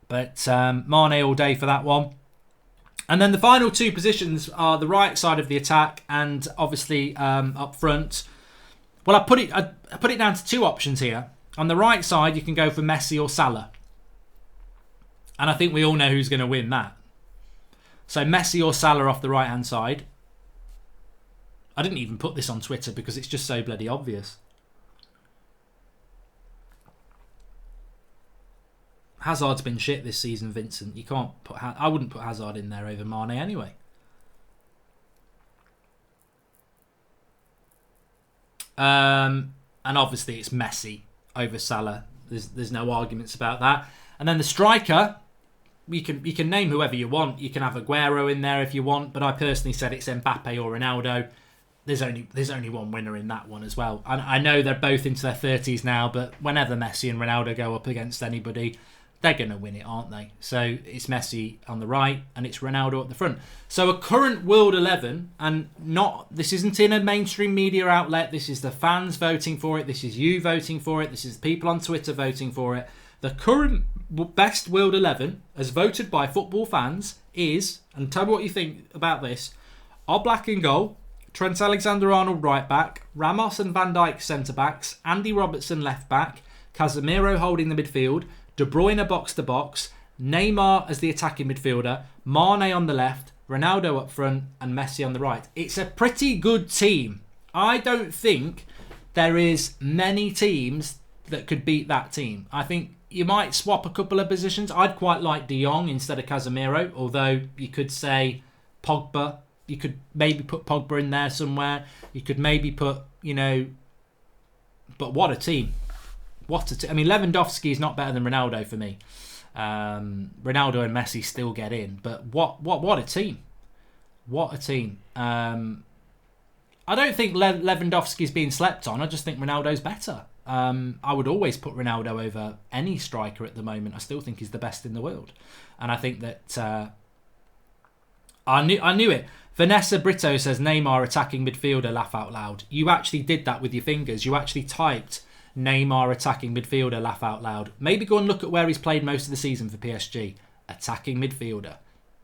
But Mane all day for that one. And then the final two positions are the right side of the attack and obviously up front. Well, I put it down to two options here. On the right side, you can go for Messi or Salah. And I think we all know who's going to win that. So Messi or Salah off the right-hand side. I didn't even put this on Twitter because it's just so bloody obvious. Hazard's been shit this season, Vincent. You can't put. I wouldn't put Hazard in there over Mane anyway. And obviously it's Messi over Salah. There's no arguments about that. And then the striker, you can name whoever you want. You can have Aguero in there if you want, but I personally said it's Mbappe or Ronaldo. There's only one winner in that one as well. And I know they're both into their 30s now, but whenever Messi and Ronaldo go up against anybody, they're going to win it, aren't they? So it's Messi on the right and it's Ronaldo at the front. So a current World 11, and this isn't in a mainstream media outlet. This is the fans voting for it. This is you voting for it. This is people on Twitter voting for it. The current best World 11, as voted by football fans, is, and tell me what you think about this, Oblak in goal, Trent Alexander-Arnold right back, Ramos and Van Dijk centre backs, Andy Robertson left back, Casemiro holding the midfield, De Bruyne box to box, Neymar as the attacking midfielder, Mane on the left, Ronaldo up front, and Messi on the right. It's a pretty good team. I don't think there is many teams that could beat that team. I think you might swap a couple of positions. I'd quite like De Jong instead of Casemiro, although you could say Pogba. You could maybe put Pogba in there somewhere. You could maybe put, but what a team. I mean, Lewandowski is not better than Ronaldo for me. Ronaldo and Messi still get in, but what a team. What a team. I don't think Lewandowski's being slept on. I just think Ronaldo's better. I would always put Ronaldo over any striker at the moment. I still think he's the best in the world. And I think that I knew it. Vanessa Brito says Neymar attacking midfielder, laugh out loud. You actually did that with your fingers. You actually typed Neymar attacking midfielder, laugh out loud. Maybe go and look at where he's played most of the season for PSG. Attacking midfielder.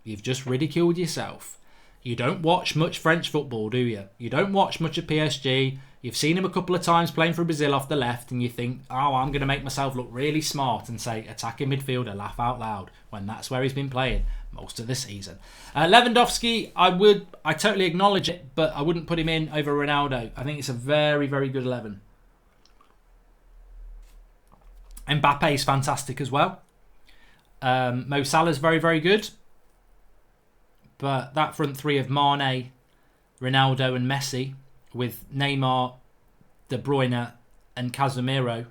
You've just ridiculed yourself. You don't watch much French football, do you? You don't watch much of PSG. You've seen him a couple of times playing for Brazil off the left and you think, oh, I'm going to make myself look really smart and say attacking midfielder, laugh out loud, when that's where he's been playing most of the season. Lewandowski, I totally acknowledge it, but I wouldn't put him in over Ronaldo. I think it's a very, very good 11. Mbappe is fantastic as well. Mo Salah's very, very good. But that front three of Mane, Ronaldo and Messi, with Neymar, De Bruyne and Casemiro,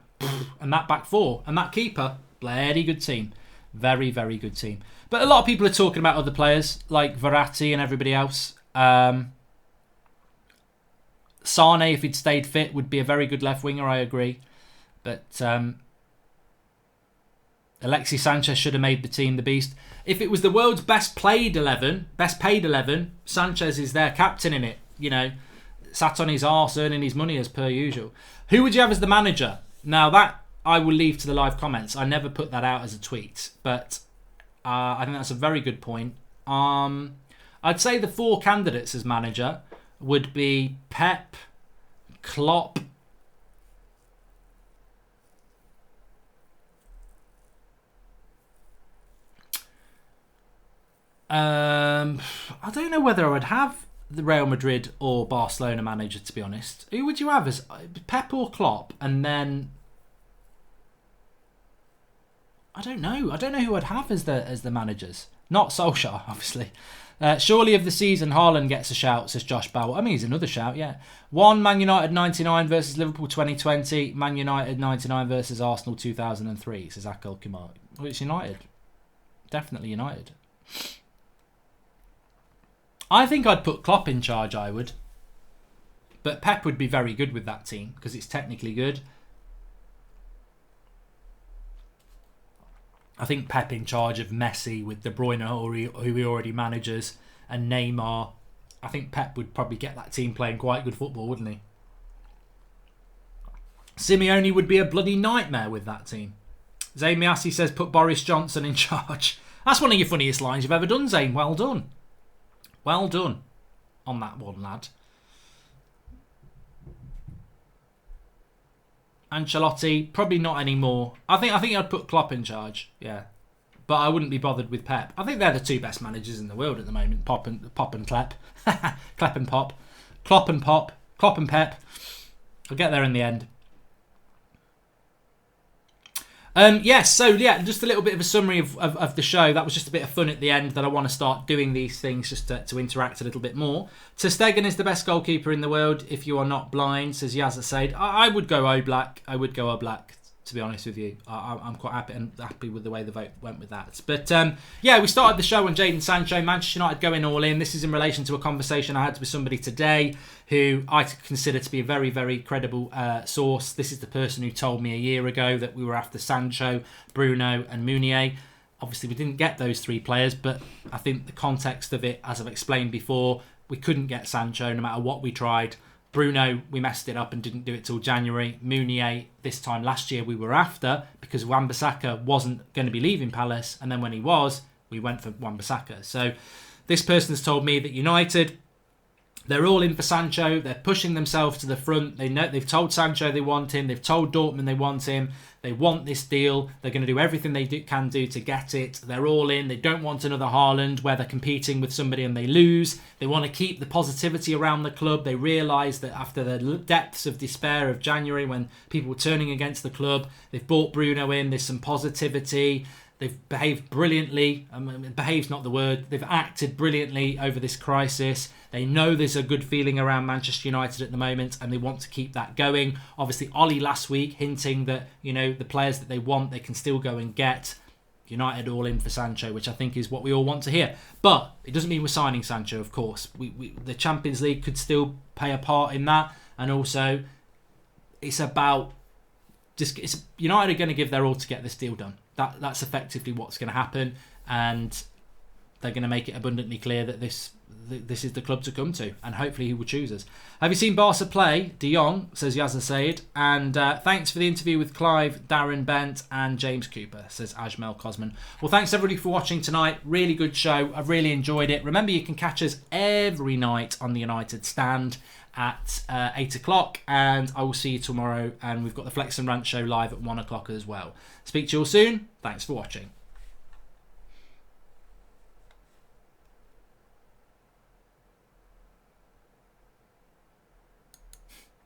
and that back four, and that keeper, bloody good team. Very, very good team. But a lot of people are talking about other players, like Verratti and everybody else. Sane, if he'd stayed fit, would be a very good left winger, I agree. But Alexis Sanchez should have made the team the beast. If it was the world's best paid 11, Sanchez is their captain in it. Sat on his arse earning his money as per usual. Who would you have as the manager? Now that I will leave to the live comments. I never put that out as a tweet, but I think that's a very good point. I'd say the four candidates as manager would be Pep, Klopp, I don't know whether I would have the Real Madrid or Barcelona manager, to be honest. Who would you have as Pep or Klopp? And then I don't know who I'd have as the managers. Not Solskjaer, obviously. Surely of the season, Haaland gets a shout, says Josh Bowell. I mean, he's another shout, yeah. 1, Man United 99 versus Liverpool 2020. Man United 99 versus Arsenal 2003, says Akil Kumar. Well, it's United. Definitely United. I think I'd put Klopp in charge, I would. But Pep would be very good with that team because it's technically good. I think Pep in charge of Messi with De Bruyne, who he already manages, and Neymar. I think Pep would probably get that team playing quite good football, wouldn't he? Simeone would be a bloody nightmare with that team. Zayn Miassi says put Boris Johnson in charge. That's one of your funniest lines you've ever done, Zayn. Well done. Well done on that one, lad. Ancelotti, probably not anymore. I think I'd put Klopp in charge. Yeah. But I wouldn't be bothered with Pep. I think they're the two best managers in the world at the moment. Pop and Klep. Klep and Pop. Klopp and Pop. Klopp and Pep. I'll get there in the end. Yes, just a little bit of a summary of the show. That was just a bit of fun at the end, that I want to start doing these things just to interact a little bit more. Ter Stegen is the best goalkeeper in the world if you are not blind, says Yazza Said. I would go Oblak. To be honest with you. I'm quite happy with the way the vote went with that. But we started the show on Jadon Sancho, Manchester United going all in. This is in relation to a conversation I had with somebody today who I consider to be a very, very credible source. This is the person who told me a year ago that we were after Sancho, Bruno and Meunier. Obviously, we didn't get those three players, but I think the context of it, as I've explained before, we couldn't get Sancho no matter what we tried. Bruno, we messed it up and didn't do it till January. Meunier, this time last year, we were after because Wan-Bissaka wasn't going to be leaving Palace. And then when he was, we went for Wan-Bissaka. So this person has told me that United, they're all in for Sancho. They're pushing themselves to the front. They've told Sancho they want him. They've told Dortmund they want him. They want this deal. They're going to do everything they can do to get it. They're all in. They don't want another Haaland where they're competing with somebody and they lose. They want to keep the positivity around the club. They realise that after the depths of despair of January when people were turning against the club, they've brought Bruno in. There's some positivity. They've behaved brilliantly. Behaved's not the word. They've acted brilliantly over this crisis. They know there's a good feeling around Manchester United at the moment and they want to keep that going. Obviously, Ollie last week hinting that, the players that they want, they can still go and get. United all in for Sancho, which I think is what we all want to hear. But it doesn't mean we're signing Sancho, of course. The Champions League could still play a part in that. And also, it's about... United are going to give their all to get this deal done. That's effectively what's going to happen, and they're going to make it abundantly clear that this is the club to come to, and hopefully he will choose us. Have you seen Barca play? De Jong, says Yazza Said, and thanks for the interview with Clive, Darren Bent and James Cooper, says Ajmel Cosman. Well, thanks everybody for watching tonight. Really good show. I've really enjoyed it. Remember, you can catch us every night on the United Stand at 8 o'clock, and I will see you tomorrow, and we've got the Flex and Rant show live at 1 o'clock as well. Speak to you all soon. Thanks for watching.